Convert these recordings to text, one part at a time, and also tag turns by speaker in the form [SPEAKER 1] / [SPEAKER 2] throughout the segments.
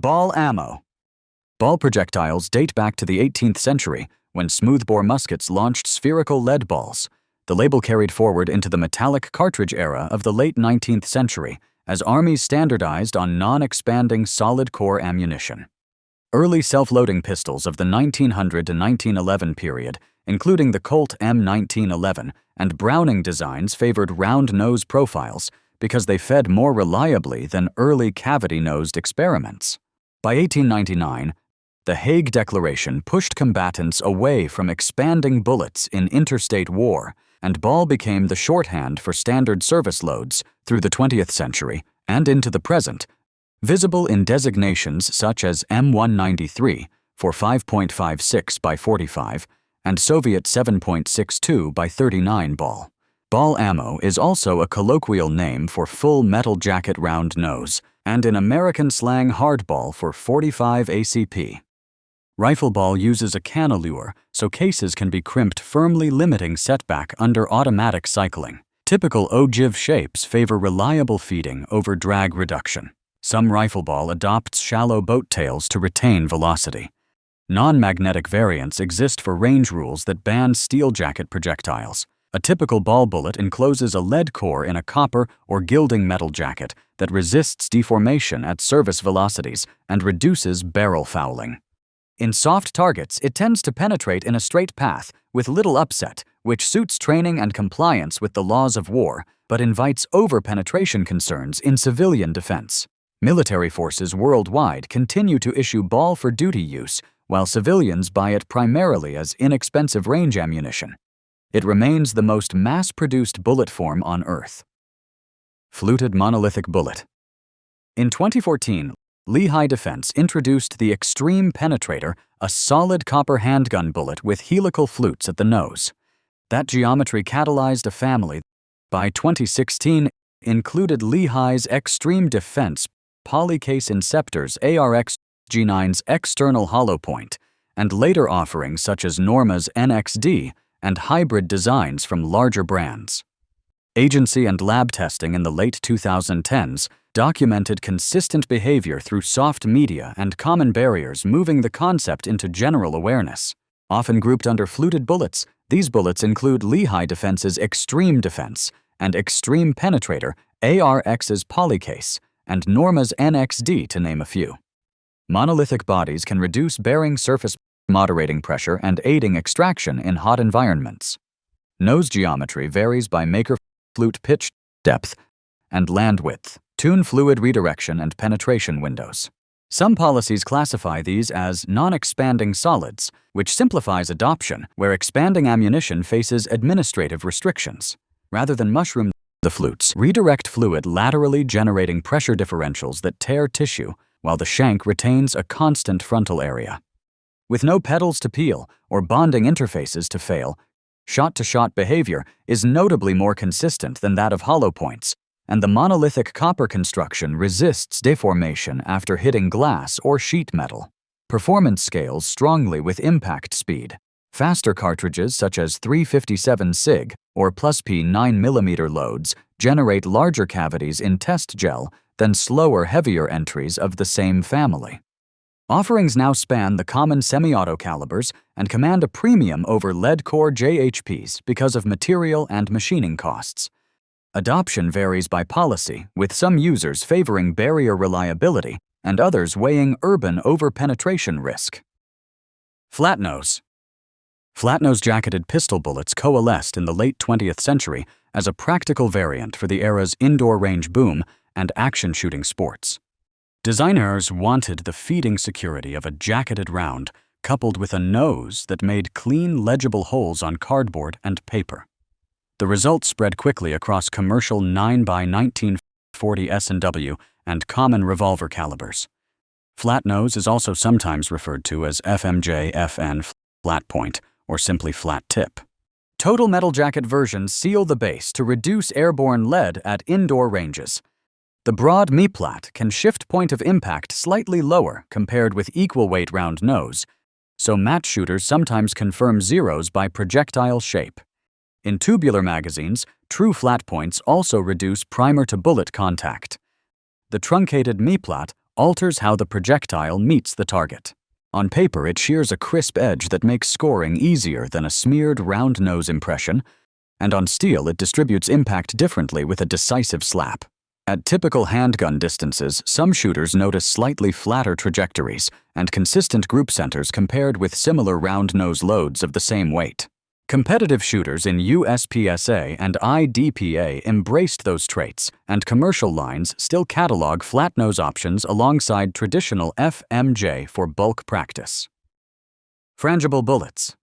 [SPEAKER 1] Ball ammo. Ball projectiles date back to the 18th century, when smoothbore muskets launched spherical lead balls. The label carried forward into the metallic cartridge era of the late 19th century, as armies standardized on non-expanding solid-core ammunition. Early self-loading pistols of the 1900 to 1911 period, including the Colt M1911 and Browning designs, favored round nose profiles because they fed more reliably than early cavity-nosed experiments. By 1899, the Hague Declaration pushed combatants away from expanding bullets in interstate war, and ball became the shorthand for standard service loads through the 20th century and into the present, visible in designations such as M193 for 5.56 by 45 and Soviet 7.62 by 39 ball. Ball ammo is also a colloquial name for full metal jacket round nose, and in American slang hardball for 45 ACP. Rifle ball uses a canalure, so cases can be crimped, firmly limiting setback under automatic cycling. Typical ogive shapes favor reliable feeding over drag reduction. Some rifle ball adopts shallow boat tails to retain velocity. Non-magnetic variants exist for range rules that ban steel jacket projectiles. A typical ball bullet encloses a lead core in a copper or gilding metal jacket that resists deformation at service velocities and reduces barrel fouling. In soft targets, it tends to penetrate in a straight path with little upset, which suits training and compliance with the laws of war, but invites over-penetration concerns in civilian defense. Military forces worldwide continue to issue ball for duty use, while civilians buy it primarily as inexpensive range ammunition. It remains the most mass-produced bullet form on Earth. Fluted monolithic bullet. In 2014, Lehigh Defense introduced the Extreme Penetrator, a solid copper handgun bullet with helical flutes at the nose. That geometry catalyzed a family that, by 2016, included Lehigh's Extreme Defense Polycase Inceptors ARX G9's external hollow point, and later offerings such as Norma's NXD and hybrid designs from larger brands. Agency and lab testing in the late 2010s documented consistent behavior through soft media and common barriers, moving the concept into general awareness. Often grouped under fluted bullets, these bullets include Lehigh Defense's Extreme Defense and Extreme Penetrator, ARX's Polycase, and Norma's NXD, to name a few. Monolithic bodies can reduce bearing surface, moderating pressure and aiding extraction in hot environments. Nose geometry varies by maker, flute pitch, depth, and land width, tune fluid redirection and penetration windows. Some policies classify these as non-expanding solids, which simplifies adoption where expanding ammunition faces administrative restrictions. Rather than mushroom the flutes, redirect fluid laterally, generating pressure differentials that tear tissue, while the shank retains a constant frontal area. With no petals to peel or bonding interfaces to fail, shot-to-shot behavior is notably more consistent than that of hollow points, and the monolithic copper construction resists deformation after hitting glass or sheet metal. Performance scales strongly with impact speed. Faster cartridges such as 357 SIG or +P 9mm loads generate larger cavities in test gel than slower, heavier entries of the same family. Offerings now span the common semi-auto calibers and command a premium over lead-core JHPs because of material and machining costs. Adoption varies by policy, with some users favoring barrier reliability and others weighing urban over-penetration risk. Flatnose. Flatnose jacketed pistol bullets coalesced in the late 20th century as a practical variant for the era's indoor range boom and action shooting sports. Designers wanted the feeding security of a jacketed round coupled with a nose that made clean, legible holes on cardboard and paper. The result spread quickly across commercial 9x1940 S&W and common revolver calibers. Flatnose is also sometimes referred to as FMJ-FN flat point or simply flat tip. Total metal jacket versions seal the base to reduce airborne lead at indoor ranges. The broad me-plat can shift point of impact slightly lower compared with equal weight round nose, so match shooters sometimes confirm zeros by projectile shape. In tubular magazines, true flat points also reduce primer-to-bullet contact. The truncated me-plat alters how the projectile meets the target. On paper, it shears a crisp edge that makes scoring easier than a smeared round nose impression, and on steel it distributes impact differently with a decisive slap. At typical handgun distances, some shooters notice slightly flatter trajectories and consistent group centers compared with similar round nose loads of the same weight. Competitive shooters in USPSA and IDPA embraced those traits, and commercial lines still catalog flat nose options alongside traditional FMJ for bulk practice. Frangible bullets.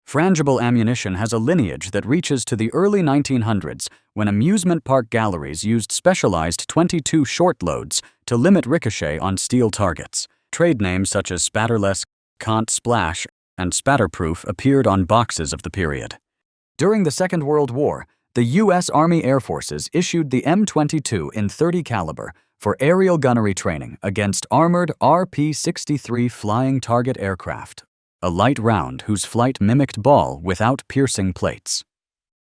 [SPEAKER 1] Frangible ammunition has a lineage that reaches to the early 1900s, when amusement park galleries used specialized .22 short loads to limit ricochet on steel targets. Trade names such as spatterless, Kant Splash, and spatterproof appeared on boxes of the period. During the Second World War, the U.S. Army Air Forces issued the M22 in .30 caliber for aerial gunnery training against armored RP-63 flying target aircraft, a light round whose flight mimicked ball without piercing plates.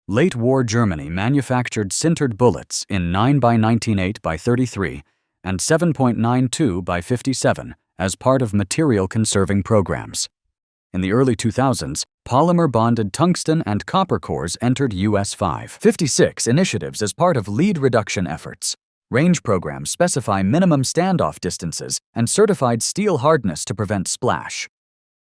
[SPEAKER 1] Late war Germany manufactured sintered bullets in 9x19.8 by 33 and 7.92 by 57 as part of material conserving programs. In the early 2000s, polymer-bonded tungsten and copper cores entered US 5.56 initiatives as part of lead reduction efforts. Range programs specify minimum standoff distances and certified steel hardness to prevent splash.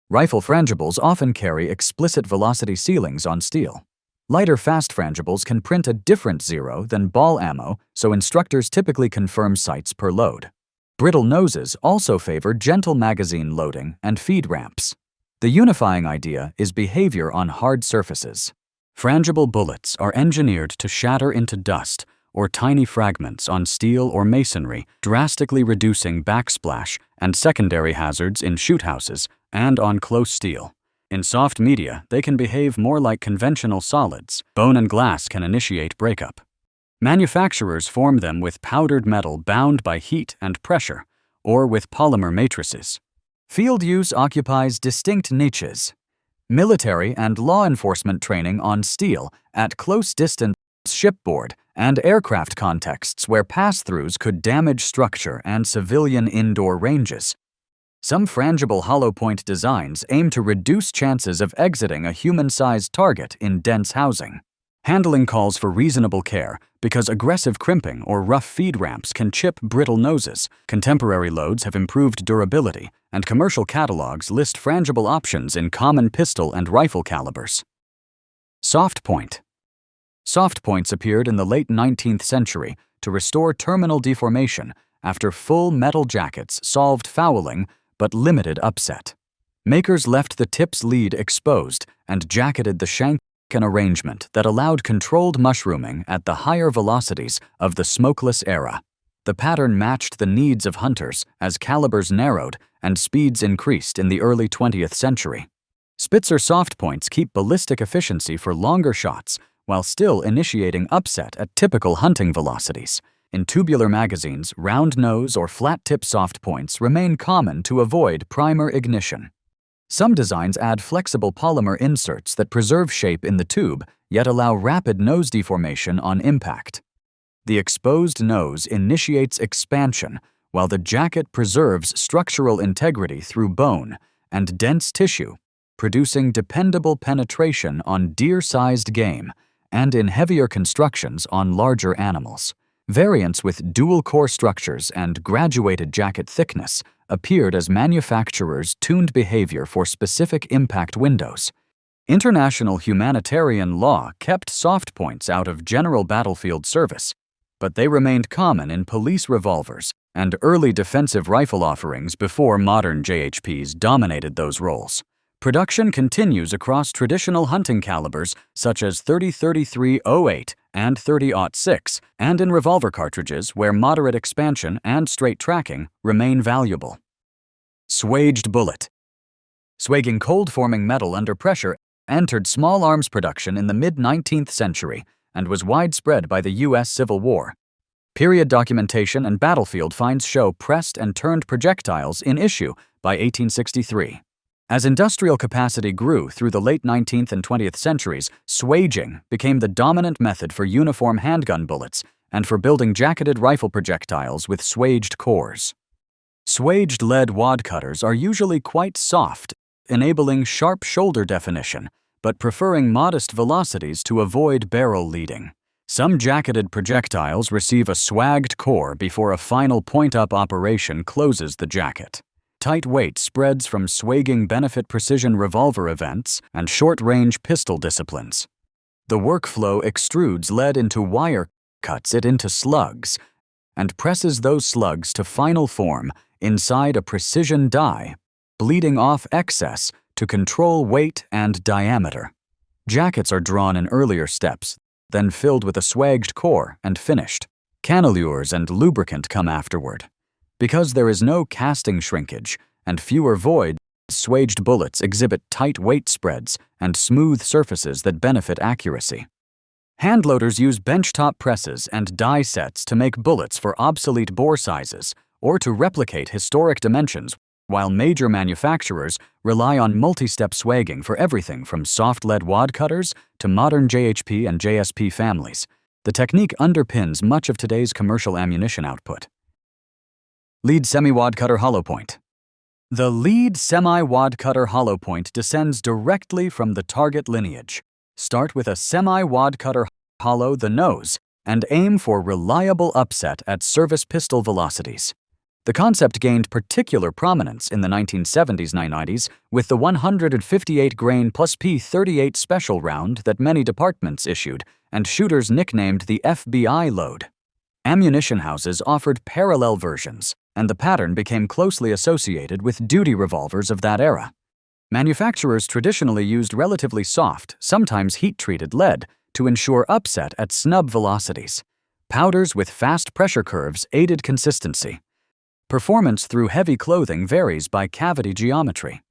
[SPEAKER 1] Rifle frangibles often carry explicit velocity ceilings on steel. Lighter fast frangibles can print a different zero than ball ammo, so instructors typically confirm sights per load. Brittle noses also favor gentle magazine loading and feed ramps. The unifying idea is behavior on hard surfaces. Frangible bullets are engineered to shatter into dust or tiny fragments on steel or masonry, drastically reducing backsplash and secondary hazards in shoot houses and on close steel. In soft media, they can behave more like conventional solids. Bone and glass can initiate breakup. Manufacturers form them with powdered metal bound by heat and pressure, or with polymer matrices. Field use occupies distinct niches. Military and law enforcement training on steel at close distance shipboard and aircraft contexts where pass-throughs could damage structure and civilian indoor ranges. Some frangible hollow point designs aim to reduce chances of exiting a human-sized target in dense housing. Handling calls for reasonable care because aggressive crimping or rough feed ramps can chip brittle noses. Contemporary loads have improved durability, and commercial catalogs list frangible options in common pistol and rifle calibers. Soft point. Soft points appeared in the late 19th century to restore terminal deformation after full metal jackets solved fouling but limited upset. Makers left the tip's lead exposed and jacketed the shank an arrangement that allowed controlled mushrooming at the higher velocities of the smokeless era. The pattern matched the needs of hunters as calibers narrowed and speeds increased in the early 20th century. Spitzer soft points keep ballistic efficiency for longer shots while still initiating upset at typical hunting velocities. In tubular magazines, round nose or flat-tip soft points remain common to avoid primer ignition. Some designs add flexible polymer inserts that preserve shape in the tube, yet allow rapid nose deformation on impact. The exposed nose initiates expansion, while the jacket preserves structural integrity through bone and dense tissue, producing dependable penetration on deer-sized game and in heavier constructions on larger animals. Variants with dual core structures and graduated jacket thickness appeared as manufacturers tuned behavior for specific impact windows. International humanitarian law kept soft points out of general battlefield service, but they remained common in police revolvers and early defensive rifle offerings before modern JHPs dominated those roles. Production continues across traditional hunting calibers such as .30-33-08 and .30-06, and in revolver cartridges where moderate expansion and straight tracking remain valuable. Swaged bullet. Swagging cold-forming metal under pressure entered small arms production in the mid-19th century and was widespread by the U.S. Civil War. Period documentation and battlefield finds show pressed and turned projectiles in issue by 1863. As industrial capacity grew through the late 19th and 20th centuries, swaging became the dominant method for uniform handgun bullets and for building jacketed rifle projectiles with swaged cores. Swaged lead wadcutters are usually quite soft, enabling sharp shoulder definition, but preferring modest velocities to avoid barrel leading. Some jacketed projectiles receive a swagged core before a final point-up operation closes the jacket. Tight weight spreads from swagging benefit precision revolver events and short-range pistol disciplines. The workflow extrudes lead into wire, cuts it into slugs, and presses those slugs to final form inside a precision die, bleeding off excess to control weight and diameter. Jackets are drawn in earlier steps, then filled with a swagged core and finished. Cannelures and lubricant come afterward. Because there is no casting shrinkage and fewer voids, swaged bullets exhibit tight weight spreads and smooth surfaces that benefit accuracy. Handloaders use benchtop presses and die sets to make bullets for obsolete bore sizes or to replicate historic dimensions, while major manufacturers rely on multi-step swagging for everything from soft lead wadcutters to modern JHP and JSP families. The technique underpins much of today's commercial ammunition output. Lead semi-wadcutter hollow point. The lead semi-wadcutter hollow point descends directly from the target lineage. Start with a semi-wadcutter hollow the nose and aim for reliable upset at service pistol velocities. The concept gained particular prominence in the 1970s-90s with the 158-grain plus P38 special round that many departments issued and shooters nicknamed the FBI load. Ammunition houses offered parallel versions, and the pattern became closely associated with duty revolvers of that era. Manufacturers traditionally used relatively soft, sometimes heat-treated lead to ensure upset at snub velocities. Powders with fast pressure curves aided consistency. Performance through heavy clothing varies by cavity geometry.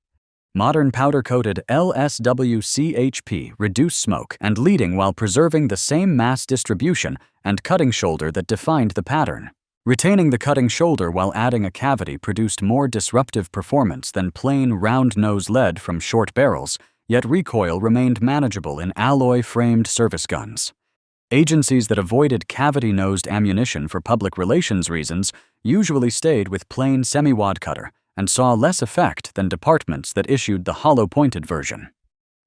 [SPEAKER 1] Modern powder-coated LSWCHP reduce smoke and leading while preserving the same mass distribution and cutting shoulder that defined the pattern. Retaining the cutting shoulder while adding a cavity produced more disruptive performance than plain round-nose lead from short barrels, yet recoil remained manageable in alloy-framed service guns. Agencies that avoided cavity-nosed ammunition for public relations reasons usually stayed with plain semi-wadcutter and saw less effect than departments that issued the hollow-pointed version.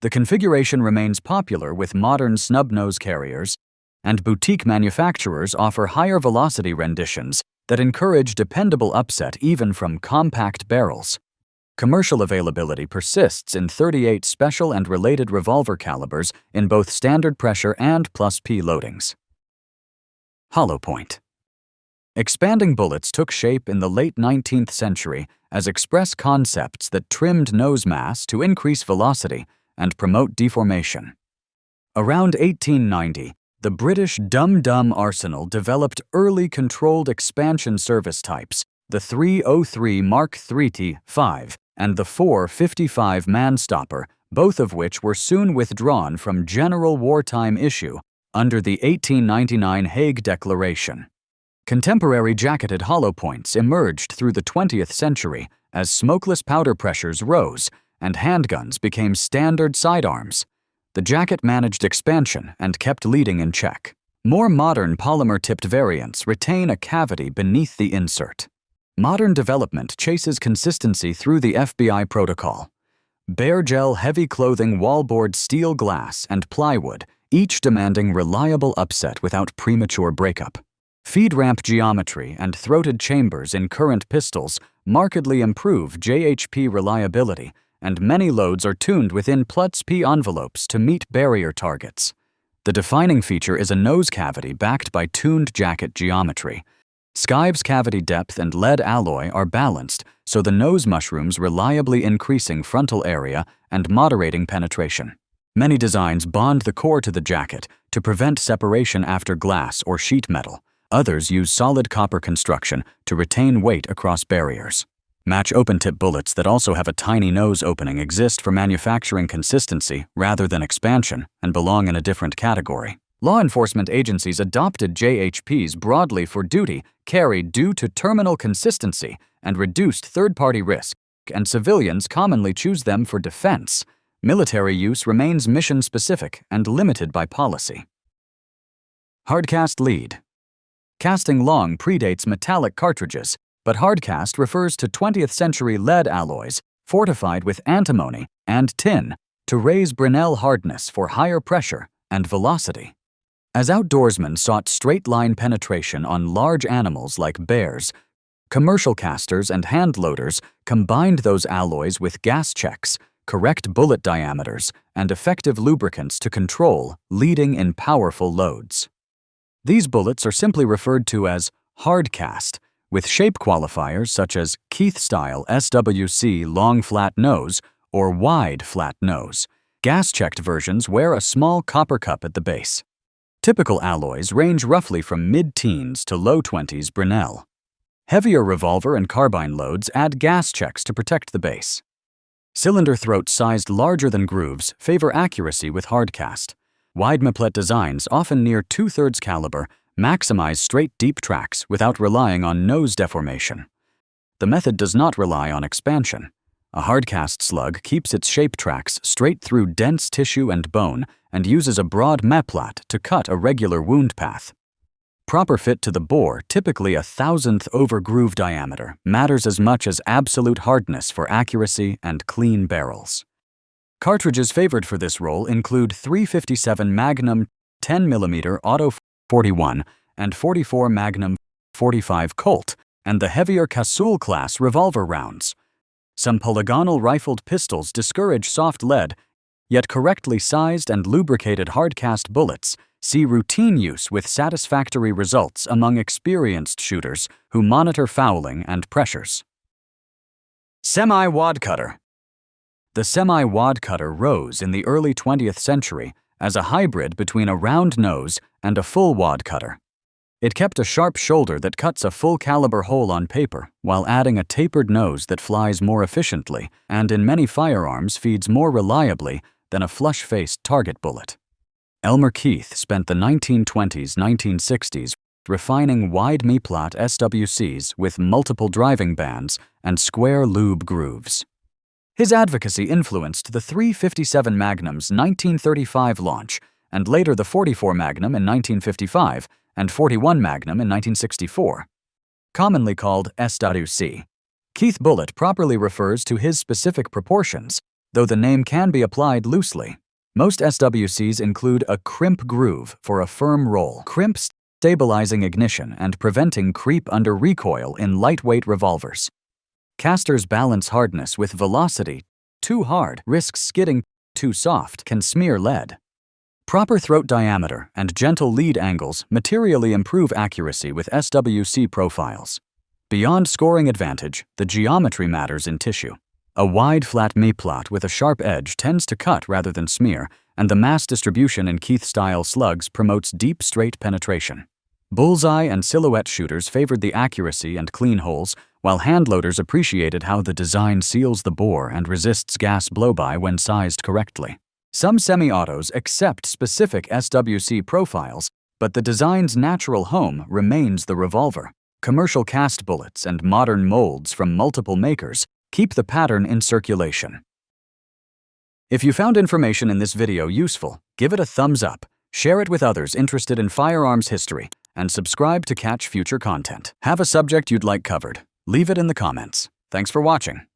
[SPEAKER 1] The configuration remains popular with modern snub-nose carriers, and boutique manufacturers offer higher velocity renditions that encourage dependable upset even from compact barrels. Commercial availability persists in .38 special and related revolver calibers in both standard pressure and plus P loadings. Hollow point. Expanding bullets took shape in the late 19th century as express concepts that trimmed nose mass to increase velocity and promote deformation. Around 1890, the British Dum-Dum Arsenal developed early controlled expansion service types, the 303 Mark III-5 and the 455 Manstopper, both of which were soon withdrawn from general wartime issue under the 1899 Hague Declaration. Contemporary jacketed hollow points emerged through the 20th century as smokeless powder pressures rose and handguns became standard sidearms. The jacket managed expansion and kept leading in check. More modern polymer-tipped variants retain a cavity beneath the insert. Modern development chases consistency through the FBI protocol. Bare gel heavy clothing wallboard steel glass and plywood, each demanding reliable upset without premature breakup. Feed ramp geometry and throated chambers in current pistols markedly improve JHP reliability, and many loads are tuned within plus P envelopes to meet barrier targets. The defining feature is a nose cavity backed by tuned jacket geometry. Skive's cavity depth and lead alloy are balanced, so the nose mushrooms reliably increasing frontal area and moderating penetration. Many designs bond the core to the jacket to prevent separation after glass or sheet metal. Others use solid copper construction to retain weight across barriers. Match open-tip bullets that also have a tiny nose opening exist for manufacturing consistency rather than expansion and belong in a different category. Law enforcement agencies adopted JHPs broadly for duty carry due to terminal consistency and reduced third-party risk, and civilians commonly choose them for defense. Military use remains mission-specific and limited by policy. Hardcast lead. Casting long predates metallic cartridges, but hardcast refers to 20th century lead alloys fortified with antimony and tin to raise Brinell hardness for higher pressure and velocity. As outdoorsmen sought straight-line penetration on large animals like bears, commercial casters and hand loaders combined those alloys with gas checks, correct bullet diameters, and effective lubricants to control, leading in powerful loads. These bullets are simply referred to as hardcast, with shape qualifiers such as Keith-style SWC long flat nose or wide flat nose. Gas-checked versions wear a small copper cup at the base. Typical alloys range roughly from mid-teens to low 20s Brinell. Heavier revolver and carbine loads add gas checks to protect the base. Cylinder throats sized larger than grooves favor accuracy with hardcast. Wide maplet designs, often near 2/3 caliber, maximize straight deep tracks without relying on nose deformation. The method does not rely on expansion. A hardcast slug keeps its shape tracks straight through dense tissue and bone and uses a broad maplet to cut a regular wound path. Proper fit to the bore, typically 1/1000th over groove diameter, matters as much as absolute hardness for accuracy and clean barrels. Cartridges favored for this role include 357 Magnum 10mm Auto 41 and 44 Magnum 45 Colt, and the heavier Casull class revolver rounds. Some polygonal rifled pistols discourage soft lead, yet correctly sized and lubricated hardcast bullets see routine use with satisfactory results among experienced shooters who monitor fouling and pressures. Semi-wadcutter. The semi-wadcutter rose in the early 20th century as a hybrid between a round nose and a full wadcutter. It kept a sharp shoulder that cuts a full-caliber hole on paper while adding a tapered nose that flies more efficiently and in many firearms feeds more reliably than a flush-faced target bullet. Elmer Keith spent the 1920s-1960s refining wide maplet SWCs with multiple driving bands and square lube grooves. His advocacy influenced the 357 Magnum's 1935 launch and later the 44 Magnum in 1955 and 41 Magnum in 1964. Commonly called SWC, Keith bullet properly refers to his specific proportions, though the name can be applied loosely. Most SWCs include a crimp groove for a firm roll, crimp stabilizing ignition and preventing creep under recoil in lightweight revolvers. Casters balance hardness with velocity. Too hard risks skidding, too soft can smear lead. Proper throat diameter and gentle lead angles materially improve accuracy with SWC profiles. Beyond scoring advantage, the geometry matters in tissue. A wide flat maplet with a sharp edge tends to cut rather than smear, and the mass distribution in Keith-style slugs promotes deep straight penetration. Bullseye and silhouette shooters favored the accuracy and clean holes, while handloaders appreciated how the design seals the bore and resists gas blowby when sized correctly. Some semi-autos accept specific SWC profiles, but the design's natural home remains the revolver. Commercial cast bullets and modern molds from multiple makers keep the pattern in circulation. If you found information in this video useful, give it a thumbs up, share it with others interested in firearms history, and subscribe to catch future content. Have a subject you'd like covered? Leave it in the comments. Thanks for watching.